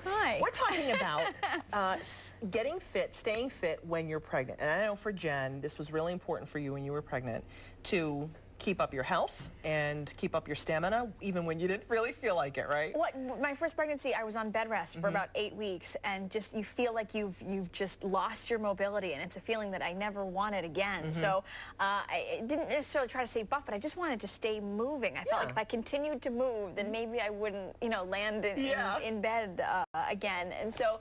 Hi. We're talking about getting fit, staying fit when you're pregnant. And I know for Jen, this was really important for you when you were pregnant to keep up your health and keep up your stamina even when you didn't really feel like it, right? My first pregnancy, I was on bed rest for about 8 weeks, and just you feel like you've just lost your mobility, and it's a feeling that I never wanted again. So I didn't necessarily try to stay buff, but I just wanted to stay moving. I felt like if I continued to move, then maybe I wouldn't, land in bed again. And so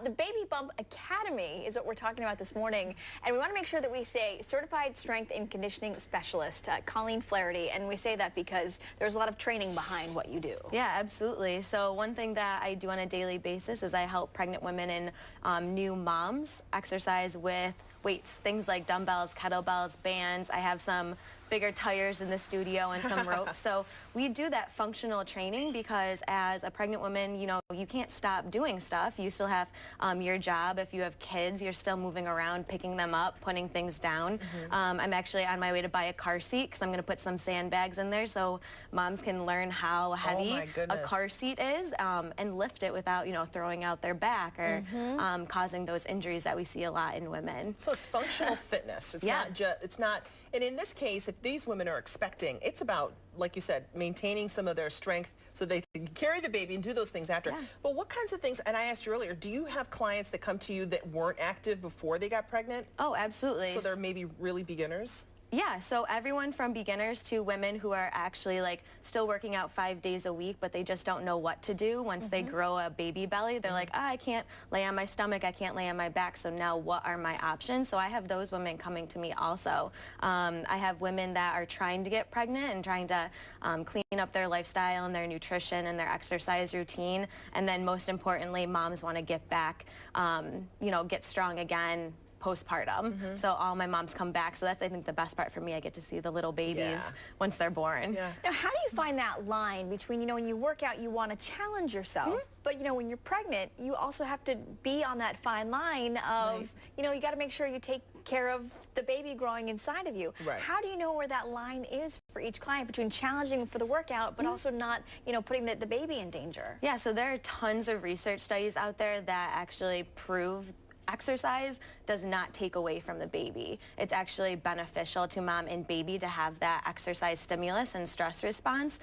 the Baby Bump Academy is what we're talking about this morning, and we want to make sure that we say Certified Strength and Conditioning Specialist, Colleen Flaherty, and we say that because there's a lot of training behind what you do. Yeah, absolutely. So one thing that I do on a daily basis is I help pregnant women and new moms exercise with weights, things like dumbbells, kettlebells, bands. I have some bigger tires in the studio and some ropes. So we do that functional training because as a pregnant woman, you can't stop doing stuff. You still have your job. If you have kids, you're still moving around, picking them up, putting things down. I'm actually on my way to buy a car seat because I'm going to put some sandbags in there so moms can learn how heavy a car seat is and lift it without, throwing out their back or causing those injuries that we see a lot in women. So it's functional fitness. It's not just, and in this case, if these women are expecting, it's about, like you said, maintaining some of their strength so they can carry the baby and do those things after. But what kinds of things, and I asked you earlier, do you have clients that come to you that weren't active before they got pregnant? Oh, absolutely. So they're maybe really beginners? Yeah, so everyone from beginners to women who are actually still working out 5 days a week, but they just don't know what to do once they grow a baby belly. They're like, I can't lay on my stomach, I can't lay on my back, so now what are my options? So I have those women coming to me also. I have women that are trying to get pregnant and trying to clean up their lifestyle and their nutrition and their exercise routine. And then most importantly, moms want to get back, get strong again, postpartum. So all my moms come back. So that's, I think, the best part for me. I get to see the little babies once they're born. Now, how do you find that line between, when you work out, you want to challenge yourself, but, when you're pregnant, you also have to be on that fine line of, you got to make sure you take care of the baby growing inside of you. How do you know where that line is for each client between challenging for the workout, but also not, putting the baby in danger? Yeah, so there are tons of research studies out there that actually prove exercise does not take away from the baby. It's actually beneficial to mom and baby to have that exercise stimulus and stress response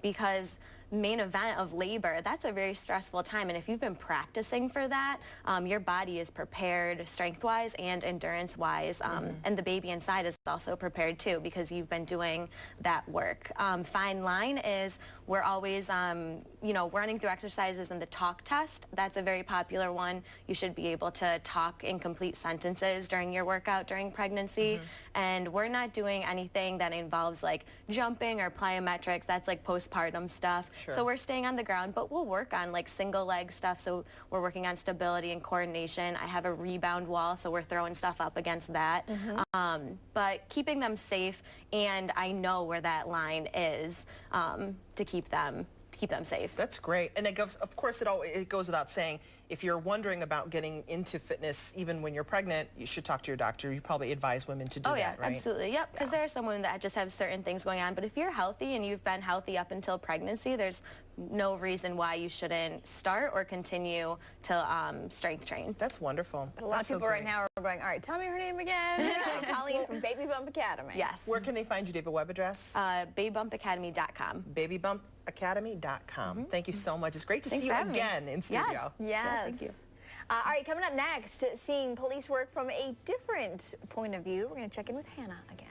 because main event of labor, that's a very stressful time, and if you've been practicing for that, your body is prepared strength-wise and endurance-wise, and the baby inside is also prepared too because you've been doing that work. Fine line is we're always running through exercises in the talk test. That's a very popular one. You should be able to talk in complete sentences during your workout during pregnancy, and we're not doing anything that involves jumping or plyometrics. That's postpartum stuff. So we're staying on the ground, but we'll work on single leg stuff. So we're working on stability and coordination. I have a rebound wall, so we're throwing stuff up against that. But keeping them safe, and I know where that line is to keep them safe. That's great. And it goes, of course, it goes without saying, if you're wondering about getting into fitness even when you're pregnant, you should talk to your doctor. You probably advise women to do that, right? Absolutely. Yep, because there are some women that just have certain things going on. But if you're healthy and you've been healthy up until pregnancy, there's no reason why you shouldn't start or continue to strength train. That's wonderful. But a lot of people right now are going, all right, tell me her name again. Colleen from Baby Bump Academy. Yes. Where can they find you? Do you have a web address? BabyBumpAcademy.com. BabyBumpAcademy.com. Thank you so much. It's great to see you again in studio. Yes. Thank you. All right, coming up next, seeing police work from a different point of view. We're going to check in with Hannah again.